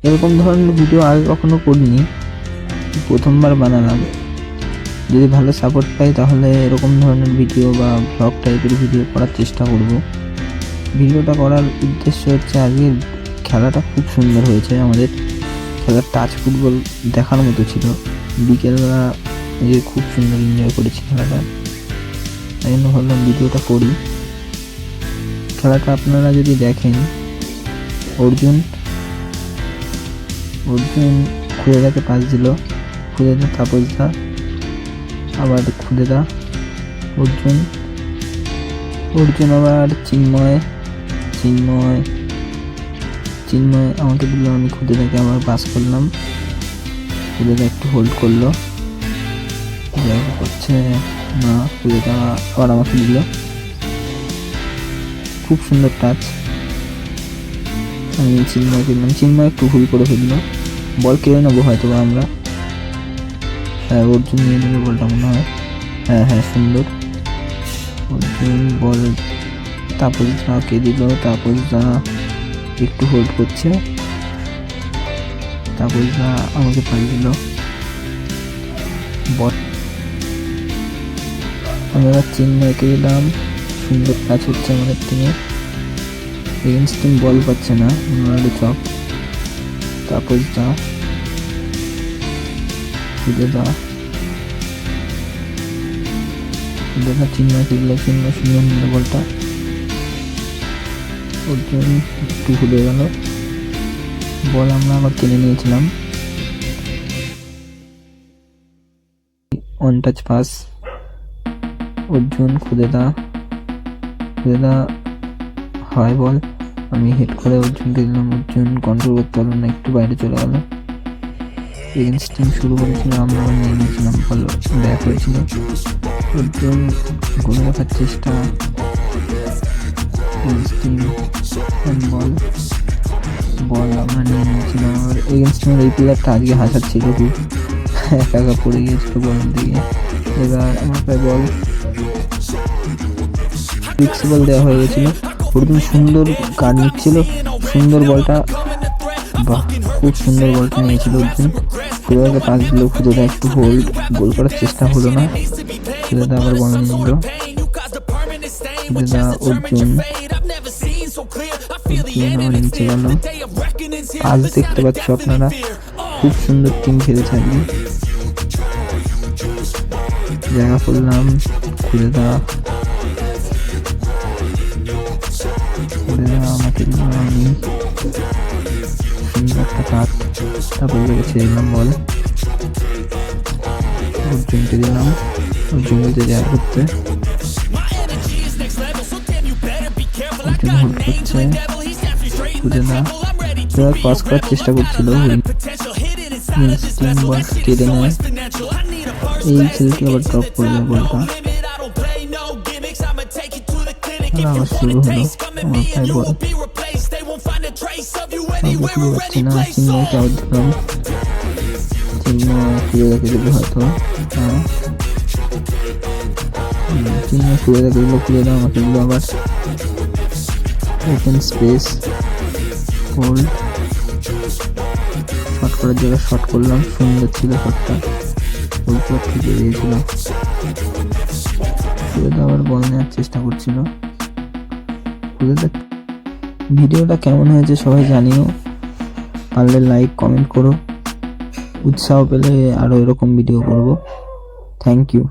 এরকম ধরনের ভিডিও আগে কখনো করিনি, প্রথমবার বানালাম। যদি ভালো সাপোর্ট পাই তাহলে এরকম ধরনের ভিডিও বা ব্লগ টাইপের ভিডিও করার চেষ্টা করব। ভিডিওটা করার উদ্দেশ্য হচ্ছে আজকের খেলাটা খুব সুন্দর হয়েছে, আমাদের খেলার টাচ ফুটবল দেখার মতো ছিল। বিকেলবেলা খুব সুন্দর এনজয় করেছি খেলাটা, তাই জন্য ভাবলাম ভিডিওটা করি। খেলাটা আপনারা যদি দেখেন, অর্জুন খুদেদাকে পাস দিল, খুদেদা তাপসদা, আবার খুদেদা অর্জুন আবার চিন্ময় আমাকে দিল, আমি খুদেদাকে আবার পাস করলাম। খুদেদা একটু হোল্ড করলো, জায়গা করছে না, খুদেদা আবার আমাকে দিল। খুব সুন্দর টাচ, আমি চিন্ময়কে দিলাম, চিন্ময় একটু ভুল করে ফেললো, বল কেড়ে নেবো হয়তো আমরা। হ্যাঁ, অর্জুন নিয়ে নেবে বলটা মনে হয়। হ্যাঁ সুন্দর। অর্জুন বল তাপসদাকে দিল, তাপসদা একটু হোল্ড করছে, তাপসদা আমাকে পাই দিল বল। আমি আবার চিন্ময়কে দিলাম, সুন্দর কাজ হচ্ছে আমাদের টিমে। এগেন্স্ট টিম বল পাচ্ছে না, চক। তাপসদা, খুদেদা চিন্ময়কে দিল, চিন্ময় সুন্দর নিল বলটা। অর্জুন একটু ভুলে গেল, বল আমরা আবার কিনে নিয়েছিলাম। অন টাচ পাস, অর্জুন খুদেদা হয় বল, আমি হেড করে অর্জুনকে দিলাম। অর্জুন কন্ট্রোল করতে পারলো না, একটু বাইরে চলে গেল। এগেন্স্ট টিম শুরু করেছিল, আমরা নিয়ে নিয়েছিলাম, ভালো ব্যাক হয়েছিল। অর্জুন গোলে রাখার চেষ্টা, বল আমরা নিয়ে নিয়েছিলাম। আর এগেন্স্ট টিমের এই প্লেয়ারটা আজকে হাসাচ্ছিল, খুব একা পড়ে গিয়েছিল বলের দিকে। এবার আমাকে বল বল দেওয়া হয়ে গেছিল, অর্জুন সুন্দর কার্ড নিচ্ছিল, সুন্দর বলটা, বাহ খুব সুন্দর বলটা নিয়েছিল অর্জুন। খুদেদাকে পাস দিল, খুদেদা একটু হোল্ড, গোল করার চেষ্টা হলো না, খুদেদা আবার বল নিয়ে নিল। খুদেদা অর্জুন আমার নিচে গেল, পাস দেখতে পাচ্ছ আপনারা, খুব সুন্দর টিম খেলেছে আজকে। জায়গা করলাম, খুদেদা আমাকে দিল, আমি সুন্দর একটা কাট, তারপর ছেড়ে দিলাম বল। অর্জুনকে দিলাম, অর্জুন দিতে জায়গা করতে, অর্জুন হোল্ড করছে, খুদেদা পাস করার চেষ্টা করছিল, বল কেটে নেয়। এই ছেলেটি আবার ড্রপ করবে বলটা, আবার শুরু হলো আমার ভাই বল। খুঁজে পাচ্ছি না, চিন্ময়কে আবার দিলাম, চিন্ময় খুদেদাকে দিল হয়তো, চিন্ময় খুদেদাকে দিল, খুদেদা আমাকে দিল আবার। ওপেন স্পেস, হোল্ড, শট করার জায়গায় শট করলাম, সুন্দর ছিল শটটা, গোলকিপার ঠিক বেরিয়েছিল। খুদেদা আবার বল নেওয়ার চেষ্টা করছিল। ভিডিওটা কেমন হয়েছে সবাই জানিও, পারলে লাইক কমেন্ট করো, উৎসাহ পেলে আরও এরকম ভিডিও করব। Thank you.